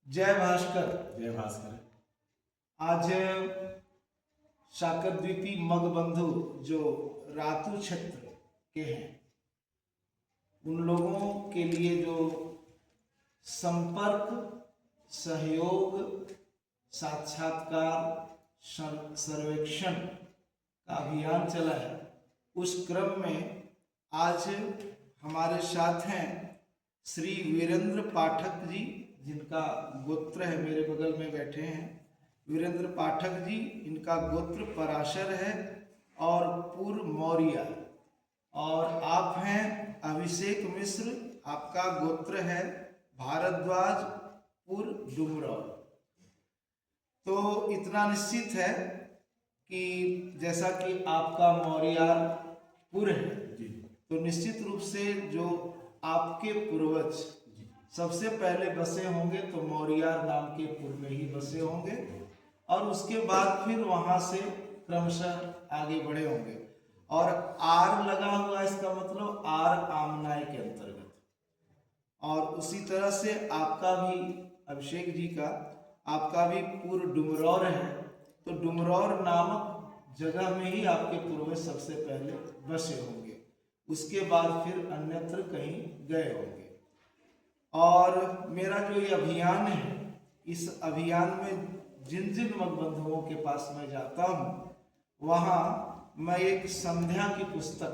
जय भास्कर। जय भास्कर। आज शाकरद्वीपी मगबंधु जो रातू क्षेत्र के हैं उन लोगों के लिए जो संपर्क, सहयोग, साक्षात्कार, सर्वेक्षण का अभियान चला है, उस क्रम में आज हमारे साथ हैं श्री वीरेंद्र पाठक जी, जिनका गोत्र है, मेरे बगल में बैठे हैं वीरेंद्र पाठक जी। इनका गोत्र पराशर है और पूर्व मौर्य। और आप हैं अभिषेक मिश्र, आपका गोत्र है भारद्वाज, पूर्व डुमरौर। तो इतना निश्चित है कि जैसा कि आपका मौर्यापुर है, तो निश्चित रूप से जो आपके पूर्वज सबसे पहले बसे होंगे तो मौर्यार नाम के पुर में ही बसे होंगे और उसके बाद फिर वहां से क्रमशः आगे बढ़े होंगे। और आर लगा हुआ, इसका मतलब आर आमनाय के अंतर्गत। और उसी तरह से आपका भी, अभिषेक जी का, आपका भी पूर्व डुमरौर है, तो डुमरौर नामक जगह में ही आपके पूर्वज सबसे पहले बसे होंगे, उसके बाद फिर अन्यत्र कहीं गए होंगे। और मेरा जो ये अभियान है, इस अभियान में जिन जिन मगबंधुओं के पास मैं जाता हूँ वहाँ मैं एक संध्या की पुस्तक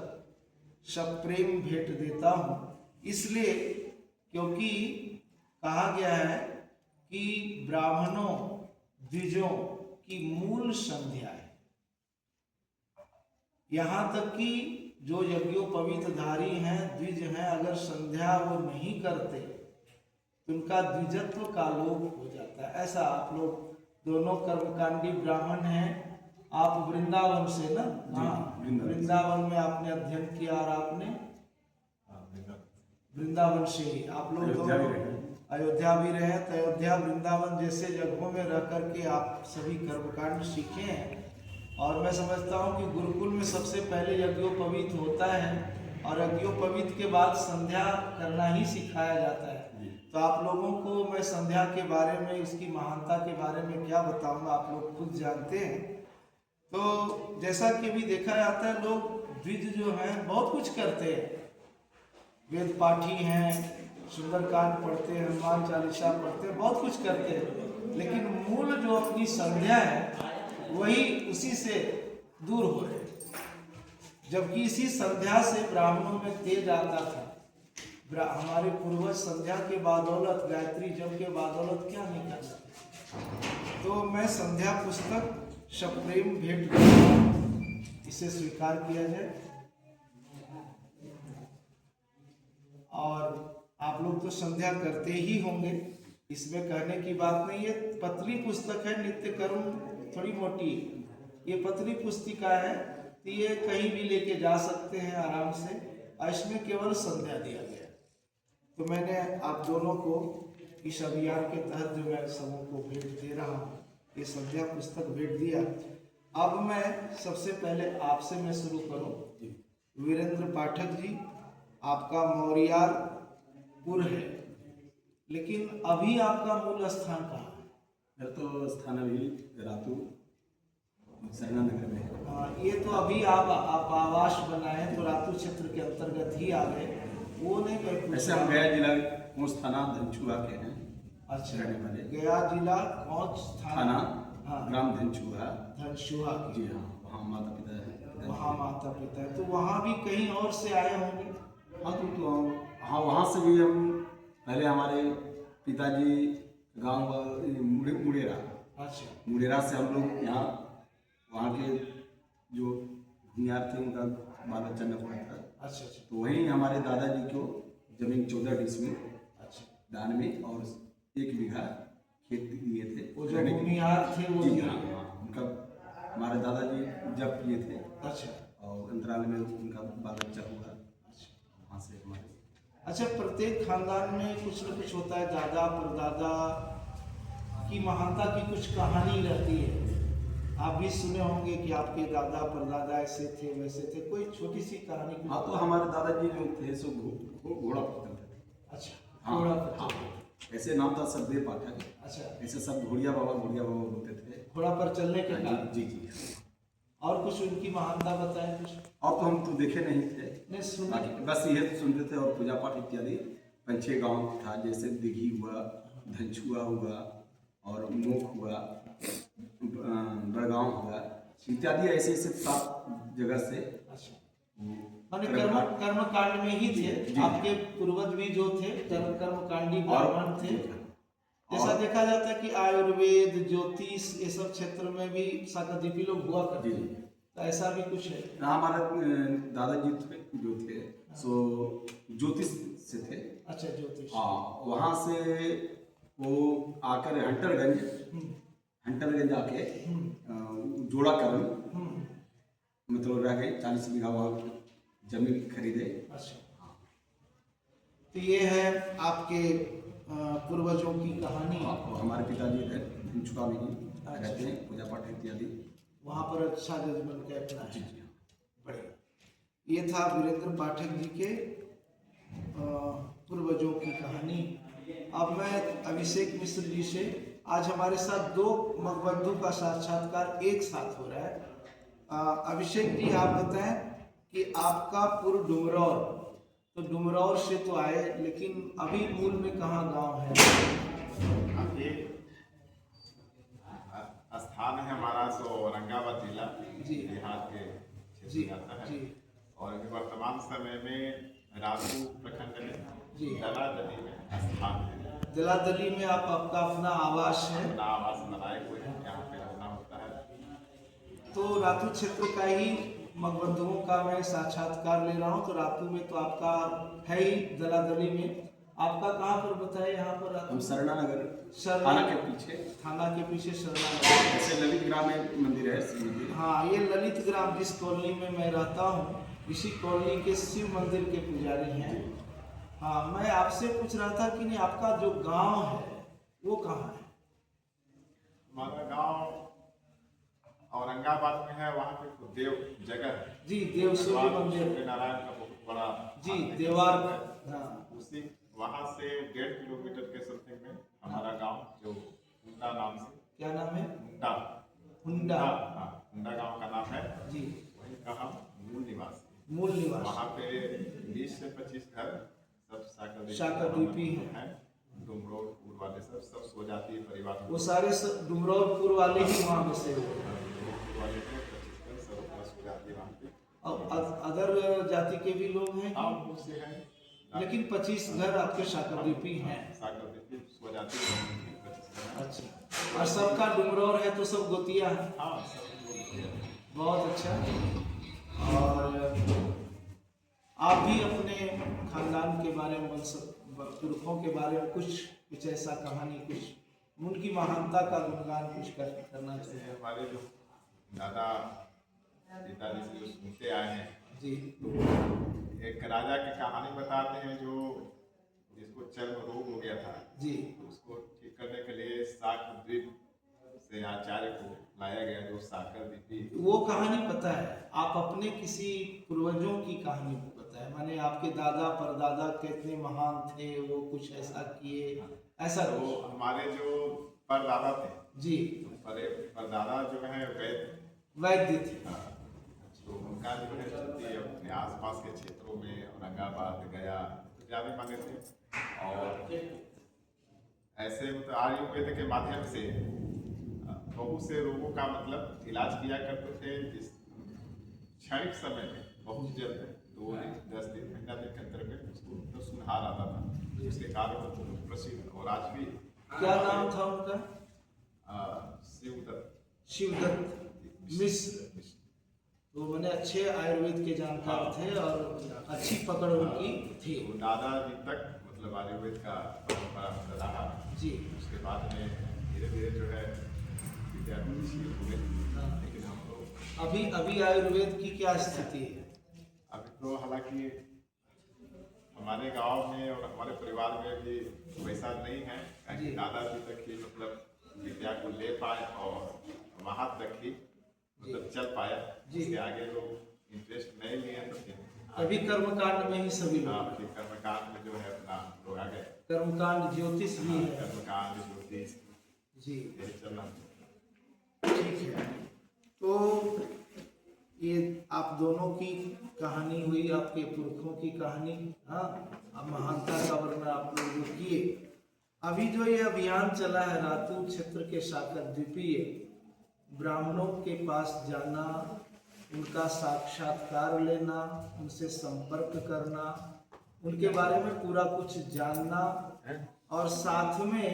सप्रेम भेंट देता हूँ, इसलिए क्योंकि कहा गया है कि ब्राह्मणों द्विजों की मूल संध्या है। यहाँ तक कि जो यज्ञोपवीतधारी हैं, द्विज हैं, अगर संध्या वो नहीं करते तो उनका द्विजत्व का लोप हो जाता है। ऐसा आप लोग दोनों कर्मकांडी ब्राह्मण हैं, आप वृंदावन से ना? हाँ, वृंदावन में आपने अध्ययन किया और आपने वृंदावन से ही आप लोग दोनों अयोध्या भी रहे, तो अयोध्या वृंदावन जैसे जगहों में रह करके आप सभी कर्मकांड सीखे हैं। और मैं समझता हूँ कि गुरुकुल में सबसे पहले यज्ञोपवीत होता है और यज्ञोपवीत के बाद संध्या करना ही सिखाया जाता है। तो आप लोगों को मैं संध्या के बारे में, इसकी महानता के बारे में क्या बताऊंगा, आप लोग खुद जानते हैं। तो जैसा कि भी देखा जाता है, लोग द्विज जो हैं बहुत कुछ करते हैं, वेद पाठी हैं, सुंदरकांड पढ़ते हैं, हनुमान चालीसा पढ़ते हैं, बहुत कुछ करते हैं, लेकिन मूल जो अपनी संध्या है वही उसी से दूर हो रहे। जबकि इसी संध्या से ब्राह्मणों में तेज आता था। हमारे पूर्वज संध्या के बादौलत, गायत्री जप के बादौलत क्या नहीं कर सकते। तो मैं संध्या पुस्तक सप्रेम भेंट करता हूं, इसे स्वीकार किया जाए। और आप लोग तो संध्या करते ही होंगे, इसमें कहने की बात नहीं है। पतली पुस्तक है, नित्य कर्म थोड़ी मोटी है। ये पतली पुस्तिका है, तो ये कहीं भी लेके जा सकते हैं आराम से, और इसमें केवल संध्या दिया गया। तो मैंने आप दोनों को इस अभियान के तहत जो मैं सबों को भेंट दे रहा हूँ, ये संध्या पुस्तक भेंट दिया। अब मैं सबसे पहले आपसे मैं शुरू करूँ। वीरेंद्र पाठक जी, आपका मौर्यापुर है, लेकिन अभी आपका मूल स्थान कहाँ है? मेरा तो स्थान अभी रातू सरना नगर में है। हाँ, ये तो अभी आप आवास बनाए तो रातू क्षेत्र के अंतर्गत ही आ गए, वो नहीं कहीं। ऐसे हम गया जिला कोंच थाना धनचुआ के हैं। अच्छा, रहने वाले। गया जिला कोंच थाना, हाँ, ग्राम धनचुआ। धनचुआ जी हाँ, वहाँ माता पिता है। वहाँ माता पिता है, तो वहाँ भी कहीं और से आए होंगे? हाँ, तो हाँ, वहाँ से भी हम पहले हमारे पिताजी गांव मुड़ेरा। अच्छा, मुड़ेरा से हम लोग यहाँ, वहाँ के जो भूमियार थे उनका बाल बच्चा न हुआ था। अच्छा अच्छा, तो वहीं हमारे दादाजी को जमीन 14 डिसमिल अच्छा, दान में और 1 बीघा खेत दिए थे। वो जो भूमिहार थे वो? जी हाँ, उनका हमारे दादाजी जब किए थे। अच्छा, और अंतराल में उनका बाल बच्चा हुआ। अच्छा, वहाँ से हमारे। अच्छा, प्रत्येक खानदान में कुछ न कुछ होता है, दादा परदादा की महानता की कुछ कहानी रहती है। आप भी सुने होंगे कि आपके दादा परदादा ऐसे थे वैसे थे, कोई छोटी सी कहानी? हाँ, तो हमारे दादाजी जो थे सो घोड़ा पकड़ते थे। अच्छा, हाँ, घोड़ा हाँ, ऐसे नाम था सतदेव पाठक। अच्छा, ऐसे सब घोड़िया बाबा बोलते थे। घोड़ा पर चलने के हाँ कारण। जी जी जी। और कुछ उनकी महानता बताएं कुछ। और तो हम तो देखे नहीं थे, नहीं सुने। बाकी बस यह सुनते थे और पूजा पाठ इत्यादि। 5-6 गांव था, जैसे दिघी हुआ, धनछुआ हुआ और मोख हुआ, बड़गांव हुआ इत्यादि, ऐसे ऐसे 7 जगह से। अच्छा, माने कर्म कांड में ही थे आपके पूर्वज भी जो थे, कर्म कांडी ब्राह्मण थे। जैसा देखा जाता है कि आयुर्वेद, ज्योतिष, ये सब क्षेत्र में भी शाकादीपी लोग हुआ करते हैं, तो ऐसा भी कुछ है। हमारे दादाजी जो थे सो ज्योतिष से थे। अच्छा, ज्योतिष। हाँ, वहाँ से वो आकर हंटरगंज आके जोड़ा करम मतलब रह गए, 40 बीघा वहाँ जमीन खरीदे। अच्छा, तो ये है आपके पूर्वजों की कहानी। हमारे पिताजी धनछुआ में ही रहते हैं, पूजा पाठ इत्यादि वहाँ पर अच्छा जजमेंट के अपना है। जी जी। बढ़िया। ये था वीरेंद्र पाठक जी के पूर्वजों की कहानी। अब मैं अभिषेक मिश्र जी से, आज हमारे साथ 2 मकबंधु का साक्षात्कार एक साथ हो रहा है। अभिषेक जी, आप बताएं कि आपका पूर्व डुमरौर, तो डुमरौर से तो आए, लेकिन अभी मूल में कहाँ गांव है? अभी स्थान है हमारा सो औरंगाबाद जिला बिहार के क्षेत्र में आता है। और अभी वर्तमान समय में राजू प्रखंड में दलादली में स्थान है। दलादली में आपका अपना आवास है? अपना आवास बनाए हुए हैं, यहाँ पे रहना होता है। तो रातू क्षेत्र का ही मकबंधुओं का मैं साक्षात्कार ले रहा हूँ। तो रातू में तो आपका है ही, दलादली में आपका कहाँ पर बताए? यहाँ पर हम शरणा नगर, थाना के पीछे शरणा नगर। ऐसे ललित ग्राम में मंदिर है, शिव मंदिर। हाँ, ये ललित ग्राम जिस कॉलोनी में मैं रहता हूँ, इसी कॉलोनी के शिव मंदिर के पुजारी हैं। हाँ, मैं आपसे पूछ रहा था कि नहीं, आपका जो गांव है वो कहाँ है? हमारा गांव औरंगाबाद में है, वहाँ पे देव जगह है जी, देव सूर्य मंदिर, नारायण का बहुत बड़ा जी, देवार। हाँ, उसी वहाँ से 1.5 किलोमीटर के समथिंग में हमारा गांव, जो हुंडा नाम से। क्या नाम है? हुंडा। हाँ, हुंडा गांव का नाम है जी। वहीं का हम मूल निवास। वहाँ पे 20 से 25 घर सब शाकादीपी है। डुमरौर वाले सब सो जाती है परिवार। वो सारे डुमरौरपुर वाले ही वहाँ बसे हुए हैं। वाले 25 घर सब सो जाती है वहाँ पे। और अदर जाति के भी लोग हैं? हाँ, उससे है, लेकिन 25 घर आपके शाकादीपी हैं। शाकादीपी सो जाती है 25 घर। अच्छा, और सबका डुमरौर है तो सब गोतिया है? हाँ, सब बहुत अच्छा। और आप भी अपने खानदान के बारे में, पुरखों के बारे में कुछ ऐसा कहानी, कुछ उनकी महानता का गुणगान कुछ करना चाहिए। हमारे जो दादा पिताजी से जो सुनते आए हैं जी, तो एक राजा की कहानी बताते हैं जो जिसको चर्म रोग हो गया था जी, तो उसको ठीक करने के लिए साकद्वीप से आचार्य को लाया गया, जो साकरद्वीपी। वो कहानी पता है? आप अपने किसी पूर्वजों की कहानी पता है? माने आपके दादा परदादा कितने महान थे, वो कुछ ऐसा किए, ऐसा? तो हमारे जो परदादा थे जी, तो परदादा जो है वैद्य थे। तो उनका जो है चलती अपने आसपास के क्षेत्रों में औरंगाबाद गया तो जाने माने थे। और ऐसे मतलब आयुर्वेद के माध्यम से बहुत से रोगों का मतलब इलाज किया करते थे, जिस क्षणिक समय में बहुत जल्द 2 दिन 10 दिन महीना दिन के अंतर में उसको तो सुनहार आता था, जिसके कारण वो बहुत प्रसिद्ध। और आज भी। क्या नाम था उनका? शिवदत्त मिश्र। तो मैंने अच्छे आयुर्वेद के जानकार थे और अच्छी पकड़ उनकी थी। तो दादाजी तक मतलब आयुर्वेद का परंपरा रहा जी। उसके बाद में धीरे धीरे जो है विद्यार्थी हुए। लेकिन हम लोग अभी आयुर्वेद की क्या स्थिति है? अभी तो हालांकि हमारे गांव में और हमारे परिवार में भी वैसा नहीं है, क्योंकि दादाजी तक ही मतलब विद्या को ले पाए और वहाँ तक ही मतलब चल पाया। इसके आगे लोग इंटरेस्ट नहीं लिए तो अभी कर्मकांड में ही सभी हाँ, लोग, फिर कर्मकांड में जो है अपना लोग आ गए। कर्मकांड ज्योतिष भी है कर्मकांड ज्योतिष जी। यही चल रहा ठीक है, तो ये आप दोनों की कहानी हुई, आपके पुरखों की कहानी। हाँ, अब महानता का वर्णन आप लोग जो किए। अभी जो ये अभियान चला है रातू क्षेत्र के शाकर द्वीपीय ब्राह्मणों के पास जाना, उनका साक्षात्कार लेना, उनसे संपर्क करना, उनके बारे में पूरा कुछ जानना और साथ में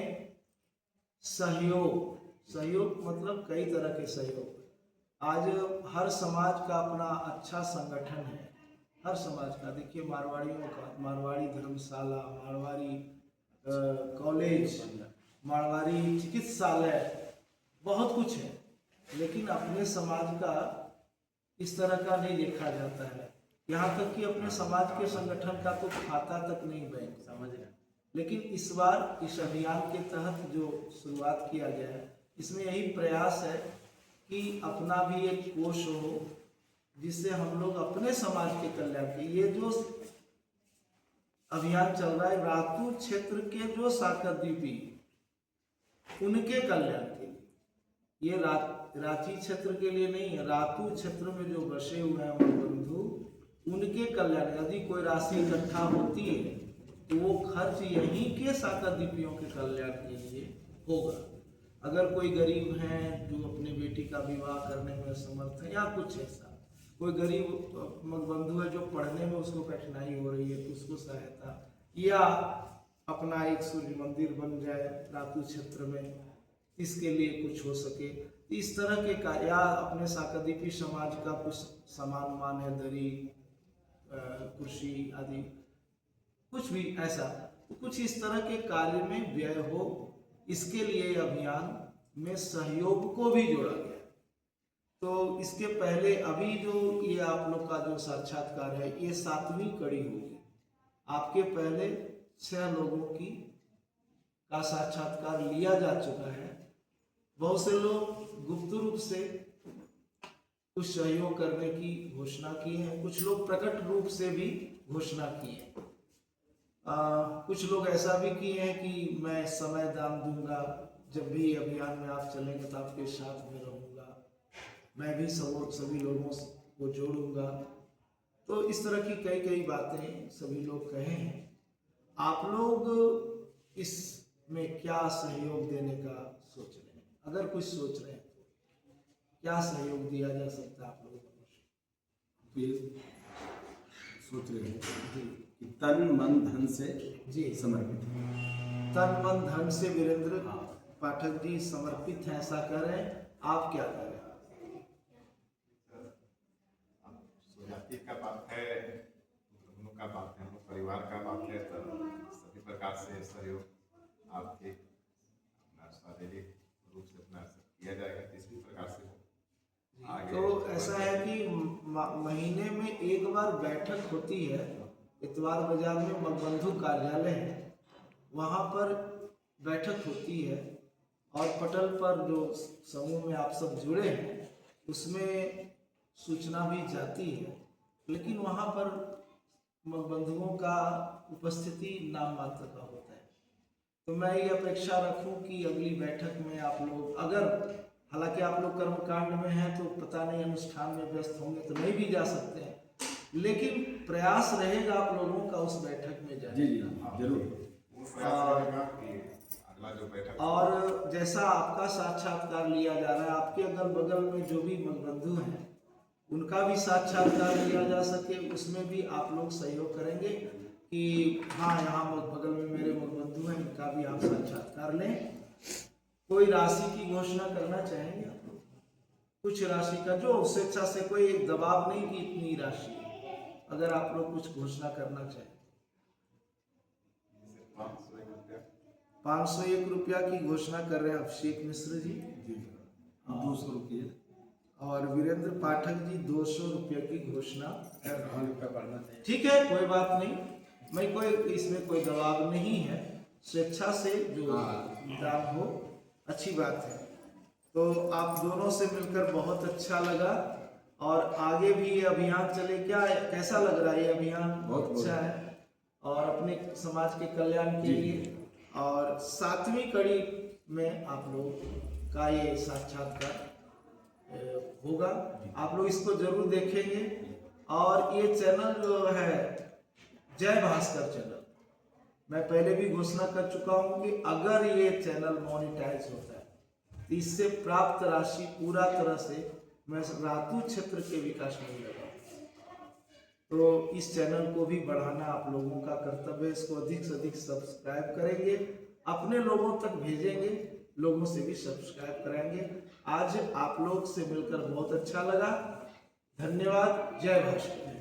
सहयोग। सहयोग मतलब कई तरह के सहयोग। आज हर समाज का अपना अच्छा संगठन है, हर समाज का। देखिए मारवाड़ियों का मारवाड़ी धर्मशाला, मारवाड़ी कॉलेज, मारवाड़ी चिकित्सालय, बहुत कुछ है, लेकिन अपने समाज का इस तरह का नहीं देखा जाता है। यहाँ तक कि अपने समाज के संगठन का तो खाता तक नहीं बैंक, समझ रहे। लेकिन इस बार इस अभियान के तहत जो शुरुआत किया गया है, इसमें यही प्रयास है कि अपना भी एक कोष हो जिससे हम लोग अपने समाज के कल्याण के, ये जो अभियान चल रहा है रातू क्षेत्र के जो साकर द्वीपी, उनके कल्याण के लिए, ये रांची क्षेत्र के लिए नहीं है, रातू क्षेत्र में जो बसे हुए हैं हमारे बंधु, उनके कल्याण। यदि कोई राशि इकट्ठा होती है तो वो खर्च यहीं के साकर द्वीपियों के कल्याण के लिए होगा। अगर कोई गरीब हैं जो अपने बेटी का विवाह करने में असमर्थ है या कुछ ऐसा, कोई गरीब बंधु है जो पढ़ने में उसको कठिनाई हो रही है तो उसको सहायता, या अपना एक सूर्य मंदिर बन जाए रातू क्षेत्र में, इसके लिए कुछ हो सके, इस तरह के कार्य, या अपने साकरद्वीपी समाज का कुछ सामान मान है, दरी कुर्सी आदि, कुछ भी ऐसा, कुछ इस तरह के कार्य में व्यय हो, इसके लिए अभियान में सहयोग को भी जोड़ा गया। तो इसके पहले अभी जो ये आप लोग का जो साक्षात्कार है, ये 7वीं कड़ी होगी। आपके पहले 6 लोगों की का साक्षात्कार लिया जा चुका है। बहुत से लोग गुप्त रूप से कुछ सहयोग करने की घोषणा की है, कुछ लोग प्रकट रूप से भी घोषणा की है। कुछ लोग ऐसा भी किए हैं कि मैं समय दान दूंगा, जब भी अभियान में आप चलेंगे तो आपके साथ में रहूंगा, मैं भी सभी लोगों को जोड़ूंगा। तो इस तरह की कई बातें सभी लोग कहे हैं। आप लोग इसमें क्या सहयोग देने का सोच रहे हैं? अगर कुछ सोच रहे हैं तो क्या सहयोग दिया जा सकता है आप लोगों को? ये सोच रहे हैं कि तन मन धन से जी समर्पित, तन मन धन से वीरेंद्र पाठक जी समर्पित हैं, ऐसा कर रहे हैं। आप क्या कर रहे हैं? जाति का बात है, दोनों का बात है, परिवार का बात है, तो सभी प्रकार से सहयोग आपके अपना शारीरिक रूप से अपना किया जाएगा, किसी भी प्रकार से आगे। तो ऐसा है कि महीने में एक बार बैठक होती है, इतवार बाजार में मगबंधु कार्यालय है, वहाँ पर बैठक होती है और पटल पर जो समूह में आप सब जुड़े हैं उसमें सूचना भी जाती है, लेकिन वहाँ पर बंधुओं का उपस्थिति नाम मात्र का होता है। तो मैं ये अपेक्षा रखूं कि अगली बैठक में आप लोग, अगर हालांकि आप लोग कर्मकांड में हैं तो पता नहीं अनुष्ठान में व्यस्त होंगे तो नहीं भी जा सकते हैं, लेकिन प्रयास रहेगा आप लोगों का उस बैठक में जाने का। जरूर। अगला जो बैठक और जैसा आपका साक्षात्कार लिया जा रहा है, आपके अगल बगल में जो भी बंधु हैं उनका भी साक्षात्कार लिया जा सके, उसमें भी आप लोग सहयोग करेंगे कि हाँ यहाँ बगल में मेरे बंधु हैं, इनका भी आप साक्षात्कार लें। कोई राशि की घोषणा करना चाहेंगे आप लोग? कुछ राशि का जो स्वेच्छा से, कोई एक दबाव नहीं कि इतनी राशि, अगर आप लोग कुछ घोषणा करना चाहें। 501 रुपया की घोषणा कर रहे हैं अभिषेक मिश्र जी, 200 रुपये, और वीरेंद्र पाठक जी 200 रुपये की घोषणा कर रहे हैं। ठीक है, कोई बात नहीं, मैं कोई इसमें कोई दबाव नहीं है, स्वेच्छा से जो दान हो अच्छी बात है। तो आप दोनों से मिलकर बहुत अच्छा लगा और आगे भी ये अभियान चले। क्या कैसा लग रहा है ये अभियान? बहुत अच्छा है और अपने समाज के कल्याण के लिए। और 7वीं कड़ी में आप लोग का ये साक्षात्कार होगा, आप लोग इसको जरूर देखेंगे। और ये चैनल जो है जय भास्कर चैनल, मैं पहले भी घोषणा कर चुका हूं कि अगर ये चैनल मोनेटाइज होता है तो इससे प्राप्त राशि पूरा तरह से मैं रातू क्षेत्र के विकास में लगा। तो इस चैनल को भी बढ़ाना आप लोगों का कर्तव्य है। इसको अधिक से अधिक सब्सक्राइब करेंगे, अपने लोगों तक भेजेंगे, लोगों से भी सब्सक्राइब कराएंगे। आज आप लोग से मिलकर बहुत अच्छा लगा। धन्यवाद। जय भास्कर।